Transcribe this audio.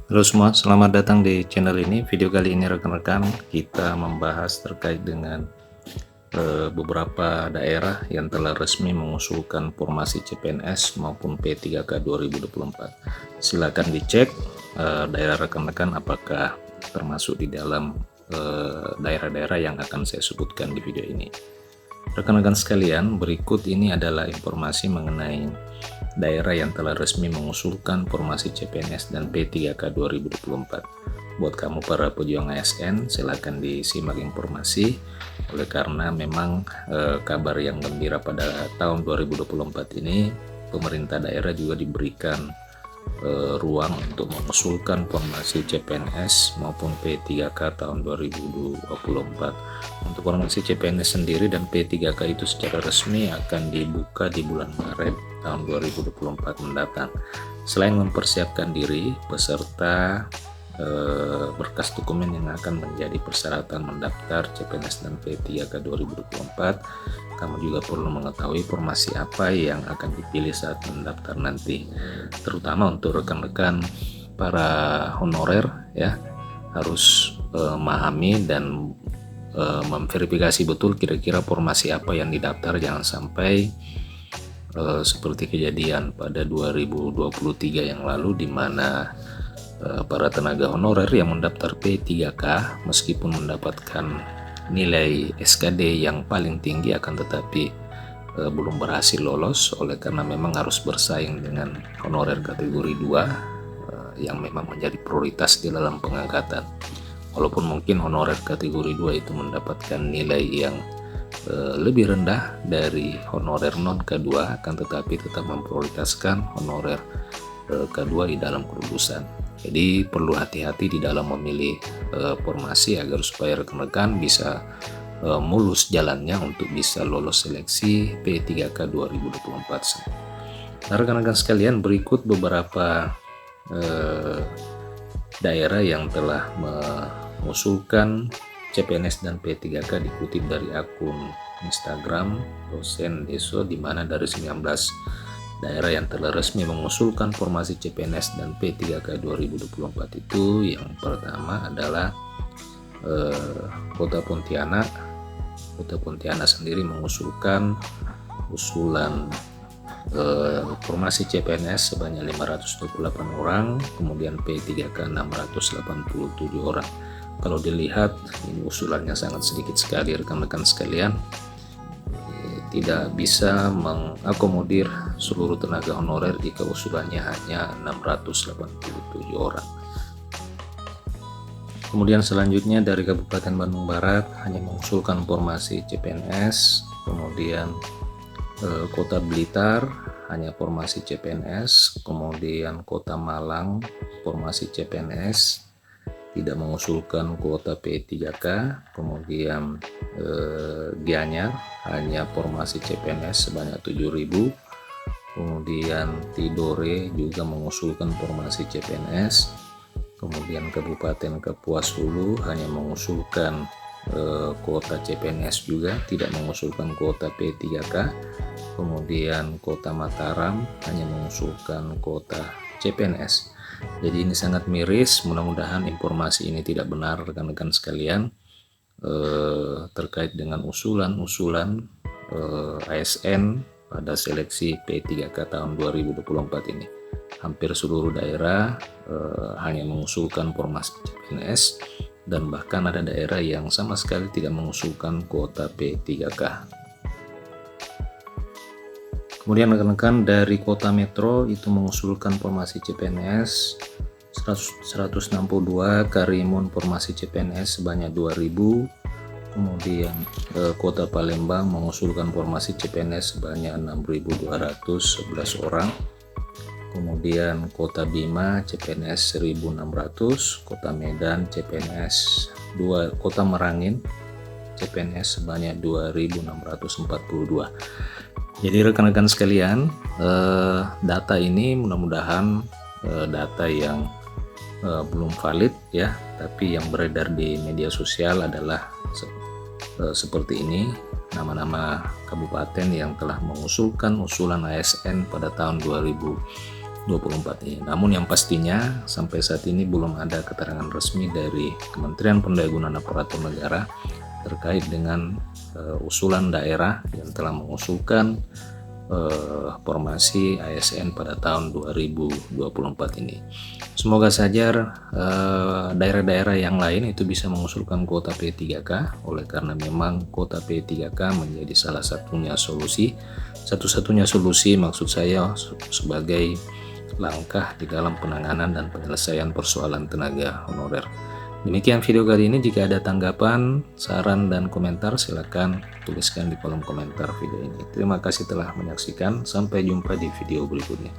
Halo semua, selamat datang di channel ini. Video kali ini rekan-rekan kita membahas terkait dengan beberapa daerah yang telah resmi mengusulkan formasi CPNS maupun P3K 2024. Silakan dicek daerah rekan-rekan apakah termasuk di dalam daerah-daerah yang akan saya sebutkan di video ini. Rekan-rekan sekalian, berikut ini adalah informasi mengenai daerah yang telah resmi mengusulkan formasi CPNS dan P3K 2024. Buat kamu para pejuang ASN, silakan disimak informasi. Oleh karena memang kabar yang gembira pada tahun 2024 ini, pemerintah daerah juga diberikan ruang untuk mengusulkan formasi CPNS maupun P3K tahun 2024. Untuk formasi CPNS sendiri dan P3K itu secara resmi akan dibuka di bulan Maret tahun 2024 mendatang. Selain mempersiapkan diri, peserta berkas dokumen yang akan menjadi persyaratan mendaftar CPNS dan P3K 2024, kamu juga perlu mengetahui formasi apa yang akan dipilih saat mendaftar nanti, terutama untuk rekan-rekan para honorer ya, harus memahami dan memverifikasi betul kira-kira formasi apa yang didaftar. Jangan sampai seperti kejadian pada 2023 yang lalu, di mana para tenaga honorer yang mendaftar P3K meskipun mendapatkan nilai SKD yang paling tinggi akan tetapi belum berhasil lolos, oleh karena memang harus bersaing dengan honorer kategori 2 yang memang menjadi prioritas di dalam pengangkatan. Walaupun mungkin honorer kategori 2 itu mendapatkan nilai yang lebih rendah dari honorer non K2, akan tetapi tetap memprioritaskan honorer K2 di dalam kelulusan. Jadi perlu hati-hati di dalam memilih formasi agar supaya rekan-rekan bisa mulus jalannya untuk bisa lolos seleksi P3K 2024. Nah, rekan-rekan sekalian, berikut beberapa daerah yang telah mengusulkan CPNS dan P3K dikutip dari akun Instagram dosen Deso, di mana dari 19 daerah yang telah resmi mengusulkan formasi CPNS dan P3K 2024 itu, yang pertama adalah Kota Pontianak. Kota Pontianak sendiri mengusulkan usulan formasi CPNS sebanyak 528 orang, kemudian P3K 687 orang. Kalau dilihat ini usulannya sangat sedikit sekali rekan-rekan sekalian, tidak bisa mengakomodir seluruh tenaga honorer jika usulannya hanya 687 orang. Kemudian selanjutnya dari Kabupaten Bandung Barat hanya mengusulkan formasi CPNS. Kemudian Kota Blitar hanya formasi CPNS. Kemudian Kota Malang formasi CPNS, tidak mengusulkan kuota P3K. Kemudian Gianyar hanya formasi CPNS sebanyak 7.000. Kemudian Tidore juga mengusulkan formasi CPNS. Kemudian Kabupaten Kapuas Hulu hanya mengusulkan kuota CPNS juga, tidak mengusulkan kuota P3K. Kemudian Kota Mataram hanya mengusulkan kuota CPNS. Jadi ini sangat miris, mudah-mudahan informasi ini tidak benar rekan-rekan sekalian terkait dengan usulan-usulan ASN pada seleksi P3K tahun 2024 ini. Hampir seluruh daerah hanya mengusulkan formasi CPNS, dan bahkan ada daerah yang sama sekali tidak mengusulkan kuota P3K. Kemudian rekan-rekan dari Kota Metro itu mengusulkan formasi CPNS 162, Karimun formasi CPNS sebanyak 2.000. Kemudian Kota Palembang mengusulkan formasi CPNS sebanyak 6.211 orang. Kemudian Kota Bima CPNS 1.600, Kota Medan CPNS 2, Kota Merangin CPNS sebanyak 2.642. Jadi rekan-rekan sekalian, data ini mudah-mudahan data yang belum valid ya, tapi yang beredar di media sosial adalah seperti ini, nama-nama kabupaten yang telah mengusulkan usulan ASN pada tahun 2024 2024 ini. Namun yang pastinya sampai saat ini belum ada keterangan resmi dari Kementerian Pendayagunaan Aparatur Negara terkait dengan usulan daerah yang telah mengusulkan formasi ASN pada tahun 2024 ini. Semoga saja daerah-daerah yang lain itu bisa mengusulkan kuota P3K, oleh karena memang kuota P3K menjadi salah satunya solusi, satu-satunya solusi maksud saya sebagai langkah di dalam penanganan dan penyelesaian persoalan tenaga honorer. Demikian video kali ini. Jika ada tanggapan, saran, dan komentar, silakan tuliskan di kolom komentar video ini. Terima kasih telah menyaksikan. Sampai jumpa di video berikutnya.